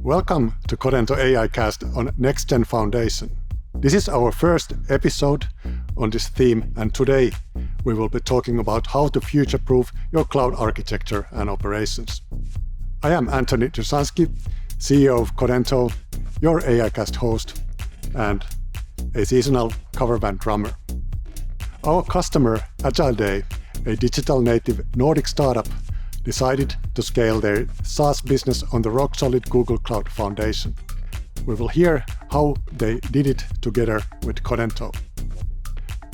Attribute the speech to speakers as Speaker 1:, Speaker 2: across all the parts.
Speaker 1: Welcome to Codento AI.cast on Nextgen Foundation. This is our first episode on this theme, and today we will be talking about how to future-proof your cloud architecture and operations. I am Anthony Dusanski, CEO of Codento, your AI.cast host, and a seasonal cover band drummer. Our customer, Agileday, a digital native Nordic startup, decided to scale their SaaS business on the rock-solid Google Cloud Foundation. We will hear how they did it together with Codento.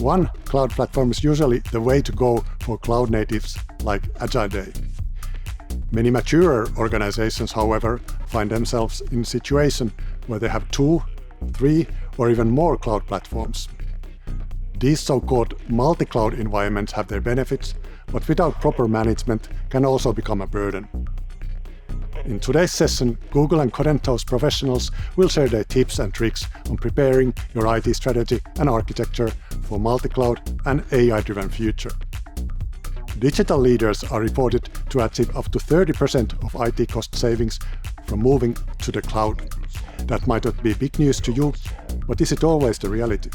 Speaker 1: One cloud platform is usually the way to go for cloud natives like Agileday. Many mature organizations, however, find themselves in a situation where they have 2, 3, or even more cloud platforms. These so-called multi-cloud environments have their benefits, but without proper management can also become a burden. In today's session, Google and Codento's professionals will share their tips and tricks on preparing your IT strategy and architecture for multi-cloud and AI-driven future. Digital leaders are reported to achieve up to 30% of IT cost savings from moving to the cloud. That might not be big news to you, but is it always the reality?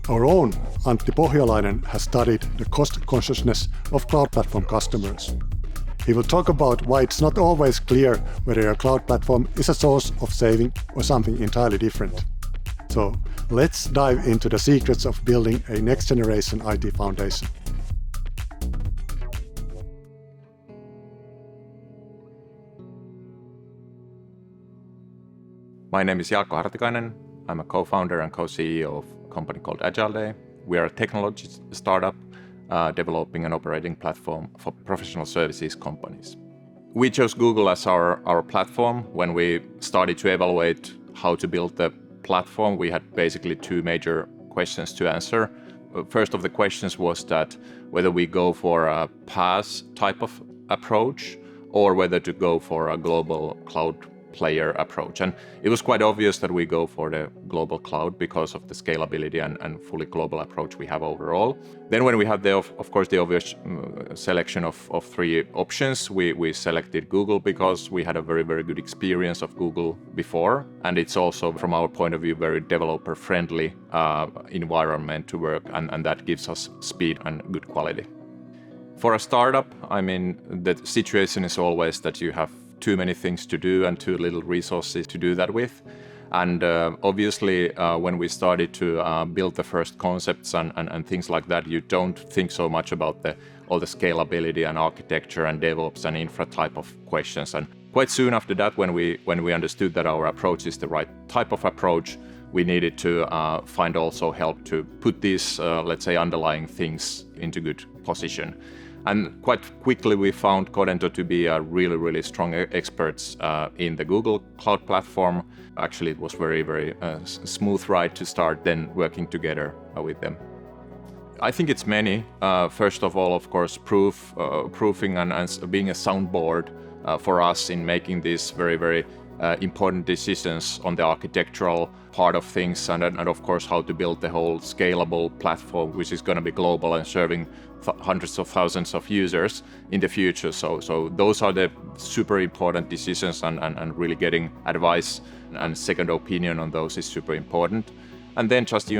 Speaker 1: Our own Antti Pohjolainen has studied the cost consciousness of cloud platform customers. He will talk about why it's not always clear whether your cloud platform is a source of saving or something entirely different. So let's dive into the secrets of building a next-generation IT foundation.
Speaker 2: My name is Jaakko Hartikainen. I'm a co-founder and co-CEO of a company called Agileday. We are a technology startup developing an operating platform for professional services companies. We chose Google as our platform. When we started to evaluate how to build the platform, we had basically 2 major questions to answer. First of the questions was that whether we go for a PaaS type of approach or whether to go for a global cloud player approach. And it was quite obvious that we go for the global cloud because of the scalability and fully global approach we have overall. Then when we had of course the obvious selection of 3 options, we selected Google because we had a very, very good experience of Google before. And it's also, from our point of view, very developer friendly environment to work, and that gives us speed and good quality. For a startup, I mean, the situation is always that you have too many things to do and too little resources to do that with. And obviously, when we started to build the first concepts and things like that, you don't think so much about all the scalability and architecture and DevOps and infra type of questions. And quite soon after that, when we understood that our approach is the right type of approach, we needed to find also help to put these, let's say, underlying things into good position. And quite quickly we found Codento to be a really, really strong experts in the Google Cloud Platform. Actually, it was very, very smooth ride to start then working together with them. I think it's many. First of all, of course, proofing and being a soundboard for us in making these very, very important decisions on the architectural part of things, and of course how to build the whole scalable platform which is going to be global and serving hundreds of thousands of users in the future. So those are the super important decisions, and really getting advice and second opinion on those is super important. And then just,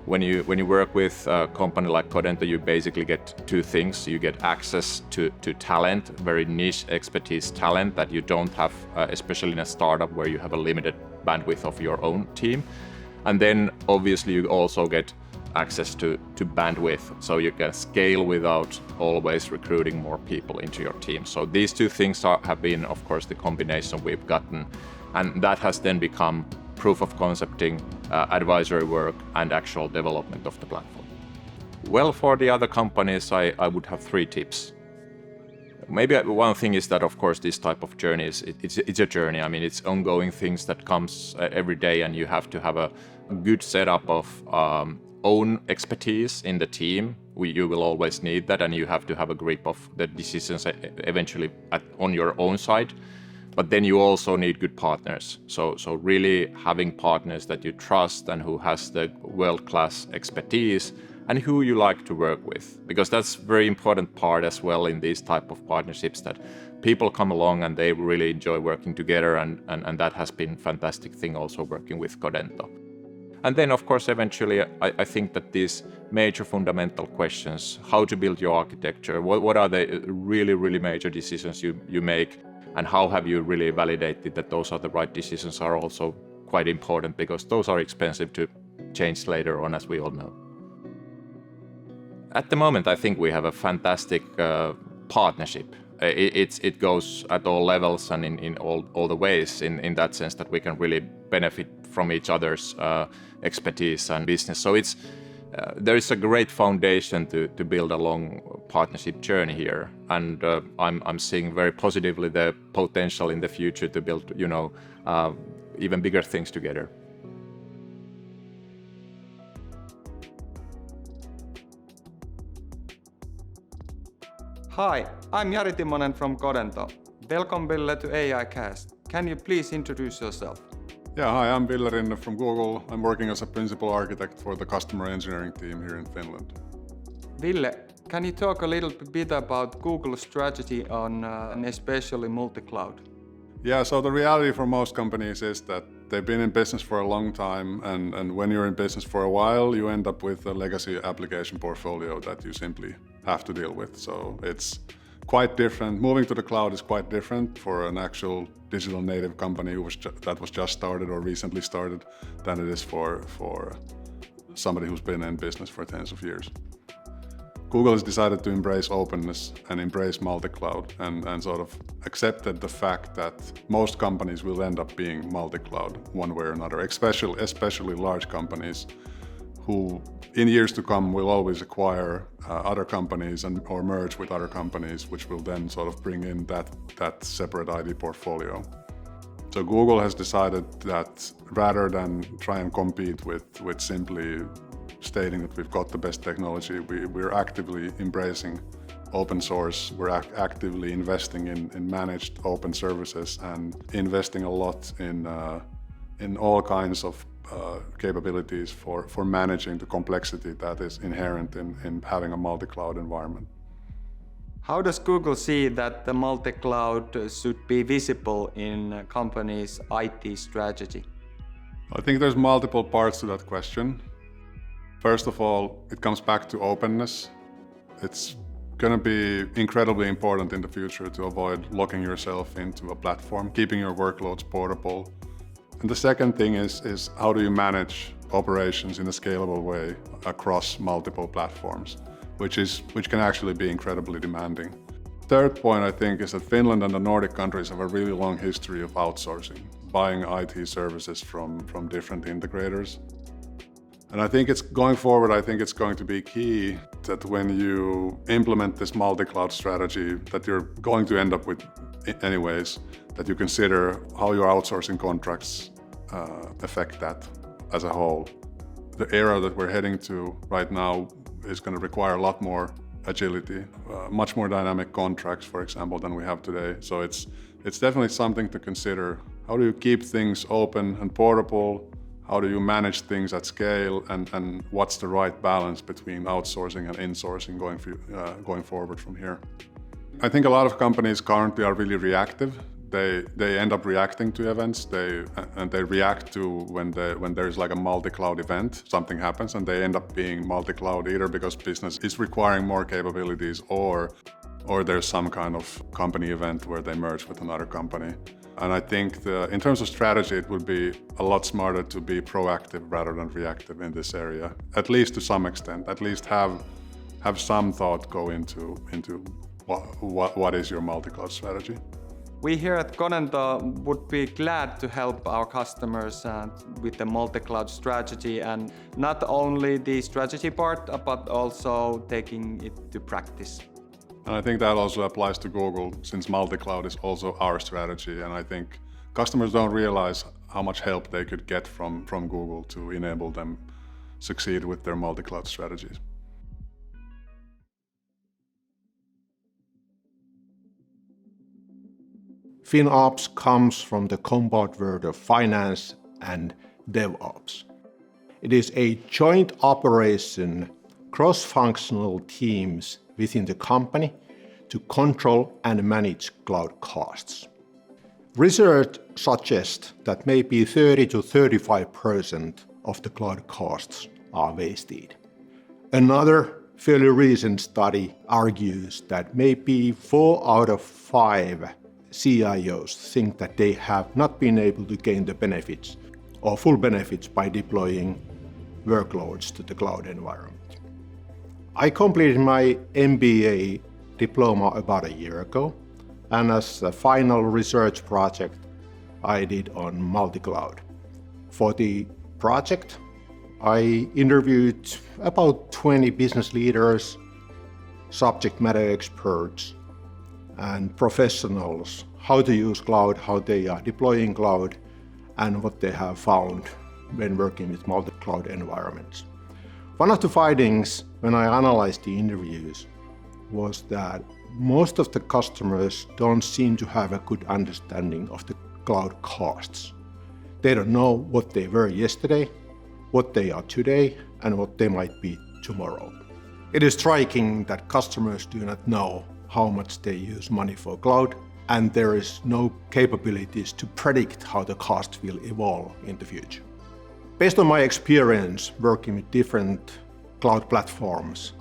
Speaker 2: when you work with a company like Codento, you basically get 2 things. You get access to talent, very niche expertise talent that you don't have, especially in a startup where you have a limited bandwidth of your own team. And then obviously you also get access to bandwidth, so you can scale without always recruiting more people into your team. So these 2 things have been, of course, the combination we've gotten, and that has then become proof of concepting, advisory work, and actual development of the platform. Well, for the other companies, I would have 3 tips. Maybe one thing is that, of course, this type of journey it's a journey. I mean, it's ongoing things that comes every day, and you have to have a good setup of own expertise in the team. You will always need that, and you have to have a grip of the decisions eventually on your own side. But then you also need good partners. So really having partners that you trust and who has the world-class expertise and who you like to work with, because that's a very important part as well in these type of partnerships, that people come along and they really enjoy working together, and that has been a fantastic thing also working with Codento. And then, of course, eventually, I think that these major fundamental questions, how to build your architecture, what are the really, really major decisions you make, and how have you really validated that those are the right decisions, are also quite important, because those are expensive to change later on, as we all know. At the moment, I think we have a fantastic partnership. It goes at all levels and in all the ways, in that sense that we can really benefit from each other's expertise and business. So there is a great foundation to build a long partnership journey here, and I'm seeing very positively the potential in the future to build, even bigger things together.
Speaker 3: Hi, I'm Jari Timonen from Codento. Welcome, Ville, to AI.cast. Can you please introduce yourself?
Speaker 4: Yeah, hi, I'm Ville Rinne from Google. I'm working as a principal architect for the customer engineering team here in Finland.
Speaker 3: Ville, can you talk a little bit about Google's strategy on especially multi-cloud?
Speaker 4: Yeah, so the reality for most companies is that they've been in business for a long time, and when you're in business for a while, you end up with a legacy application portfolio that you simply have to deal with. So it's quite different. Moving to the cloud is quite different for an actual digital native company that was just started or recently started than it is for somebody who's been in business for tens of years. Google has decided to embrace openness and embrace multi-cloud and sort of accepted the fact that most companies will end up being multi-cloud one way or another, especially large companies who in years to come will always acquire other companies or merge with other companies, which will then sort of bring in that separate ID portfolio. So Google has decided that rather than try and compete with simply stating that we've got the best technology, we're actively embracing open source, we're actively investing in managed open services and investing a lot in all kinds of capabilities for managing the complexity that is inherent in having a multi-cloud environment.
Speaker 3: How does Google see that the multi-cloud should be visible in a company's IT strategy?
Speaker 4: I think there's multiple parts to that question. First of all, it comes back to openness. It's going to be incredibly important in the future to avoid locking yourself into a platform, keeping your workloads portable. And the second thing is how do you manage operations in a scalable way across multiple platforms, which can actually be incredibly demanding. Third point, I think, is that Finland and the Nordic countries have a really long history of outsourcing, buying IT services from different integrators. And I think it's going to be key that when you implement this multi-cloud strategy that you're going to end up with anyways, that you consider how your outsourcing contracts affect that as a whole. The era that we're heading to right now is going to require a lot more agility, much more dynamic contracts, for example, than we have today. So it's definitely something to consider. How do you keep things open and portable? How do you manage things at scale, and what's the right balance between outsourcing and insourcing going forward from here? I think a lot of companies currently are really reactive. They end up reacting to events. They react to when there's like a multi-cloud event, something happens, and they end up being multi-cloud either because business is requiring more capabilities or there's some kind of company event where they merge with another company. And I think in terms of strategy, it would be a lot smarter to be proactive rather than reactive in this area, at least to some extent. At least have some thought go into what is your multi-cloud strategy.
Speaker 3: We here at Codento would be glad to help our customers with the multi-cloud strategy, and not only the strategy part, but also taking it to practice.
Speaker 4: And I think that also applies to Google, since multi-cloud is also our strategy. And I think customers don't realize how much help they could get from Google to enable them succeed with their multi-cloud strategies.
Speaker 5: FinOps comes from the compound word of finance and DevOps. It is a joint operation cross-functional teams within the company to control and manage cloud costs. Research suggests that maybe 30 to 35% of the cloud costs are wasted. Another fairly recent study argues that maybe 4 out of 5 CIOs think that they have not been able to gain the benefits or full benefits by deploying workloads to the cloud environment. I completed my MBA diploma about a year ago, and as a final research project I did on multi-cloud. For the project, I interviewed about 20 business leaders, subject matter experts, and professionals, how to use cloud, how they are deploying cloud, and what they have found when working with multi-cloud environments. One of the findings when I analyzed the interviews was that most of the customers don't seem to have a good understanding of the cloud costs. They don't know what they were yesterday, what they are today, and what they might be tomorrow. It is striking that customers do not know how much they use money for cloud, and there is no capabilities to predict how the cost will evolve in the future. Based on my experience working with different cloud platforms,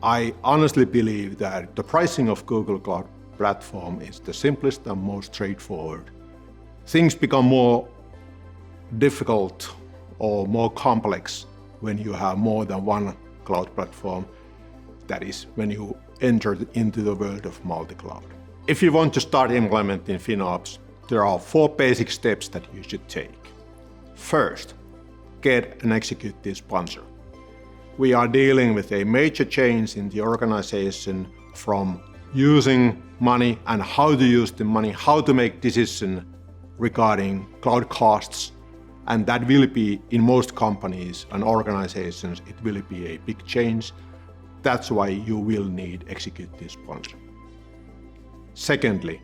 Speaker 5: I honestly believe that the pricing of Google Cloud Platform is the simplest and most straightforward. Things become more difficult or more complex when you have more than one cloud platform. That is when you enter into the world of multi-cloud. If you want to start implementing FinOps, there are 4 basic steps that you should take. First, get an executive sponsor. We are dealing with a major change in the organization from using money and how to use the money, how to make decisions regarding cloud costs, and that will be, in most companies and organizations, it will be a big change. That's why you will need executive sponsor. Secondly,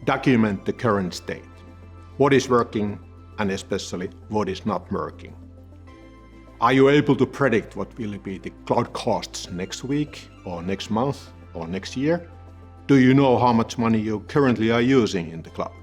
Speaker 5: document the current state. What is working and especially what is not working. Are you able to predict what will be the cloud costs next week or next month or next year? Do you know how much money you currently are using in the cloud?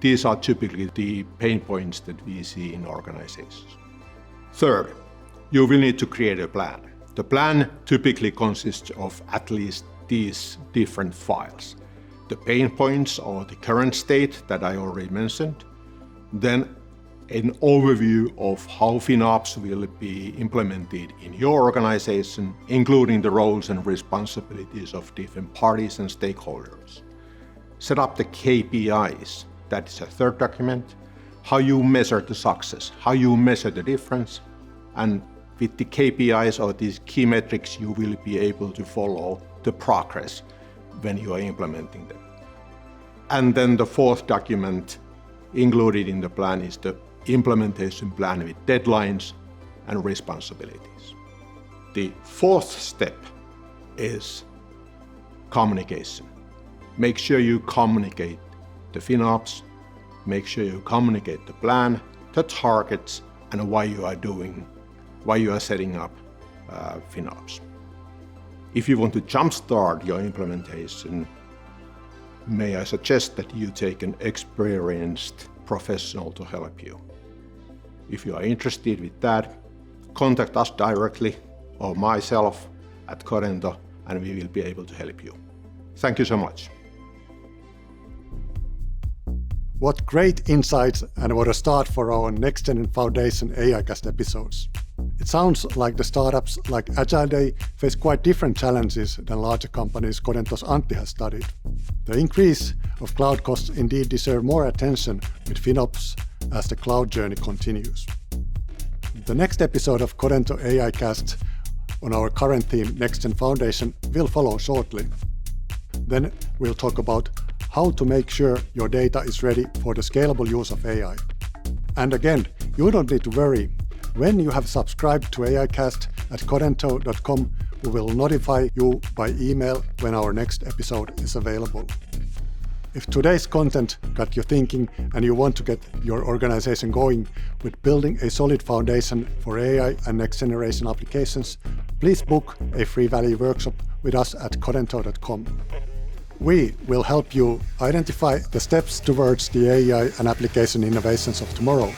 Speaker 5: These are typically the pain points that we see in organizations. Third, you will need to create a plan. The plan typically consists of at least these different files. The pain points or the current state that I already mentioned, then an overview of how FinOps will be implemented in your organization, including the roles and responsibilities of different parties and stakeholders. Set up the KPIs, that is a third document, how you measure the success, how you measure the difference, and with the KPIs or these key metrics, you will be able to follow the progress when you are implementing them. And then the fourth document included in the plan is the implementation plan with deadlines and responsibilities. The fourth step is communication. Make sure you communicate the FinOps, make sure you communicate the plan, the targets, and why you are setting up FinOps. If you want to jumpstart your implementation, may I suggest that you take an experienced professional to help you. If you are interested with that, contact us directly or myself at Codento, and we will be able to help you. Thank you so much.
Speaker 1: What great insights and what a start for our Nextgen Foundation AI.cast episodes. It sounds like the startups like Agileday face quite different challenges than larger companies Codento's Antti has studied. The increase of cloud costs indeed deserve more attention with FinOps as the cloud journey continues. The next episode of Codento AI.cast on our current theme Nextgen Foundation will follow shortly. Then we'll talk about how to make sure your data is ready for the scalable use of AI. And again, you don't need to worry. When you have subscribed to AI.cast at Codento.com, we will notify you by email when our next episode is available. If today's content got you thinking and you want to get your organization going with building a solid foundation for AI and next generation applications, please book a free value workshop with us at Codento.com. We will help you identify the steps towards the AI and application innovations of tomorrow.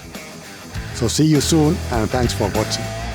Speaker 1: So see you soon, and thanks for watching.